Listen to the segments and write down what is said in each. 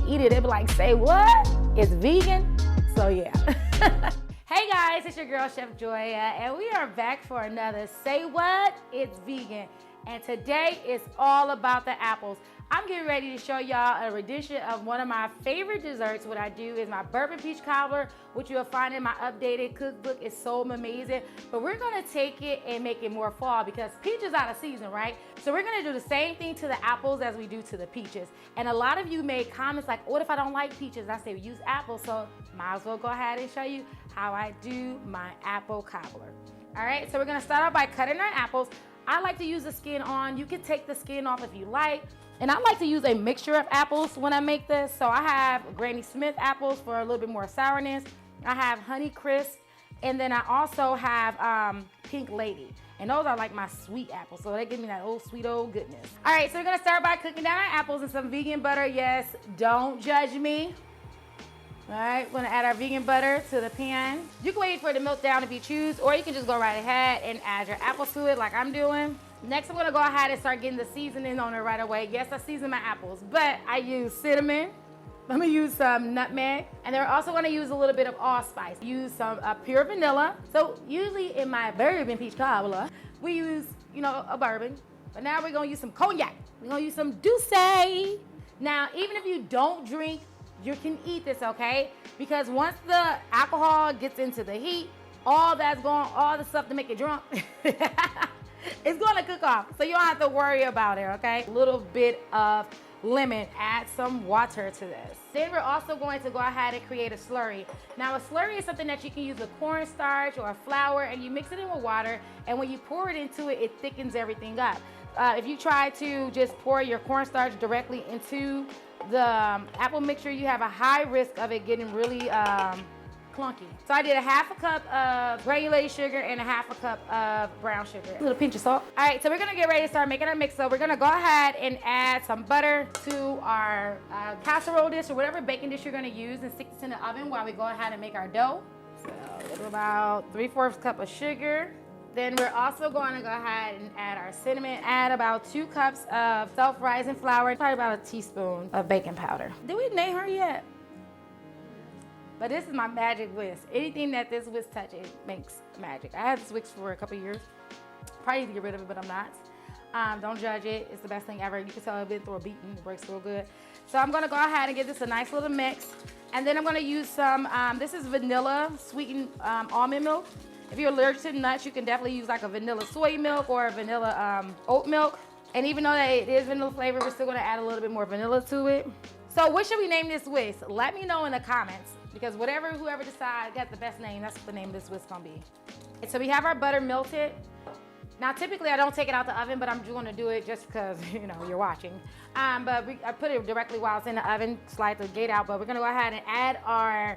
eat it, they'll be like, say what? It's vegan? So yeah. Hey guys, it's your girl, Chef Joya, and we are back for another Say What? It's Vegan. And today is all about the apples. I'm getting ready to show y'all a rendition of one of my favorite desserts. What I do is my bourbon peach cobbler, which you'll find in my updated cookbook. It's so amazing. But we're gonna take it and make it more fall because peach is out of season, right? So we're gonna do the same thing to the apples as we do to the peaches. And a lot of you made comments like, what if I don't like peaches? And I say, use apples. So might as well go ahead and show you how I do my apple cobbler. All right, so we're gonna start out by cutting our apples. I like to use the skin on. You can take the skin off if you like. And I like to use a mixture of apples when I make this. So I have Granny Smith apples for a little bit more sourness. I have Honey Crisp. And then I also have Pink Lady. And those are like my sweet apples. So they give me that old sweet old goodness. All right, so we're gonna start by cooking down our apples in some vegan butter. Yes, don't judge me. All right, we're gonna add our vegan butter to the pan. You can wait for it to melt down if you choose, or you can just go right ahead and add your apples to it like I'm doing. Next, I'm gonna go ahead and start getting the seasoning on it right away. Yes, I season my apples, but I use cinnamon. I'm gonna use some nutmeg, and then we're also gonna use a little bit of allspice. Use some pure vanilla. So usually in my bourbon peach cobbler, we use, a bourbon, but now we're gonna use some cognac. We're gonna use some Douce. Now, even if you don't drink, you can eat this, okay? Because once the alcohol gets into the heat, all the stuff to make it drunk, it's gonna cook off. So you don't have to worry about it, okay? A little bit of lemon, add some water to this. Then we're also going to go ahead and create a slurry. Now a slurry is something that you can use with cornstarch or flour, and you mix it in with water, and when you pour it into it, it thickens everything up. If you try to just pour your cornstarch directly into the apple mixture, you have a high risk of it getting really clunky. So I did a half a cup of granulated sugar and a half a cup of brown sugar. A little pinch of salt. All right, so we're gonna get ready to start making our mix. So we're gonna go ahead and add some butter to our casserole dish or whatever baking dish you're gonna use and stick this in the oven while we go ahead and make our dough. So about 3/4 cup of sugar. Then we're also going to go ahead and add our cinnamon. Add about 2 cups of self-rising flour, probably about a teaspoon of baking powder. Did we name her yet? But this is my magic whisk. Anything that this whisk touches makes magic. I had this whisk for a couple years. Probably need to get rid of it, but I'm not. Don't judge it. It's the best thing ever. You can tell I've been through a beating. It breaks real good. So I'm going to go ahead and give this a nice little mix. And then I'm going to use some, this is vanilla sweetened almond milk. If you're allergic to nuts, you can definitely use like a vanilla soy milk or a vanilla oat milk. And even though that it is vanilla flavor, we're still gonna add a little bit more vanilla to it. So what should we name this whisk? Let me know in the comments, because whoever decides got the best name, that's what the name of this whisk gonna be. And so we have our butter melted. Now typically I don't take it out the oven, but I'm just gonna do it just because you're watching. But I put it directly while it's in the oven, slide the gate out, but we're gonna go ahead and add our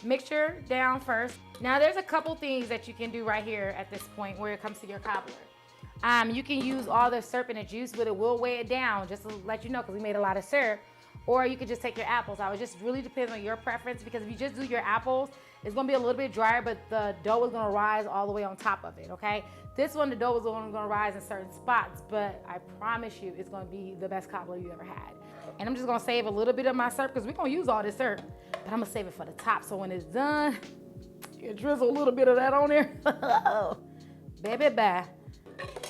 mixture down first. Now there's a couple things that you can do right here at this point where it comes to your cobbler. You can use all the syrup and the juice, but it will weigh it down, just to let you know, because we made a lot of syrup. Or you could just take your apples out. It just really depends on your preference, because if you just do your apples, it's gonna be a little bit drier, but the dough is gonna rise all the way on top of it, okay? This one, the dough is only gonna rise in certain spots, but I promise you it's gonna be the best cobbler you ever had. And I'm just gonna save a little bit of my syrup, because we're gonna use all this syrup, but I'm gonna save it for the top, so when it's done, you drizzle a little bit of that on there. Baby, bye.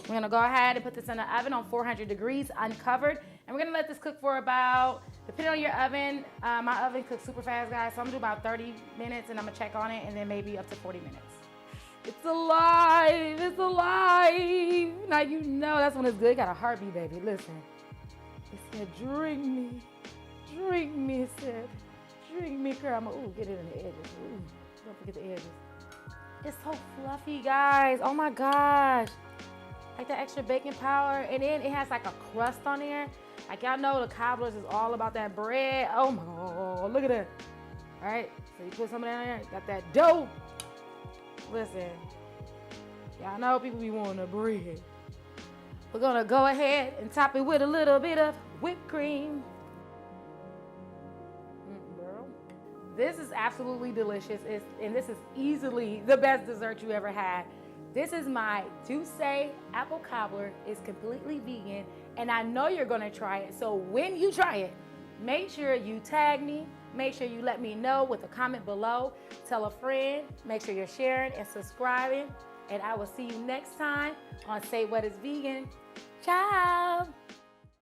We're gonna go ahead and put this in the oven on 400 degrees, uncovered. And we're gonna let this cook for about, depending on your oven, my oven cooks super fast, guys, so I'm gonna do about 30 minutes and I'm gonna check on it, and then maybe up to 40 minutes. It's alive, it's alive. Now you know that's when it's good. It got a heartbeat, baby, listen. It said, drink me, it said. Drink me, girl. Ooh, get it in the edges. Ooh, don't forget the edges. It's so fluffy, guys. Oh my gosh. Like the extra baking powder. And then it has like a crust on there. Like y'all know the cobblers is all about that bread. Oh my God, look at that. All right, so you put some of that in there. Got that dough. Listen, y'all know people be wanting the bread. We're gonna go ahead and top it with a little bit of whipped cream. Girl. This is absolutely delicious, and this is easily the best dessert you ever had. This is my Douce apple cobbler. It's completely vegan, and I know you're gonna try it. So when you try it, Make sure you tag me. Make sure you let me know with a comment below. Tell a friend. Make sure you're sharing and subscribing. And I will see you next time on Say What is Vegan. Ciao.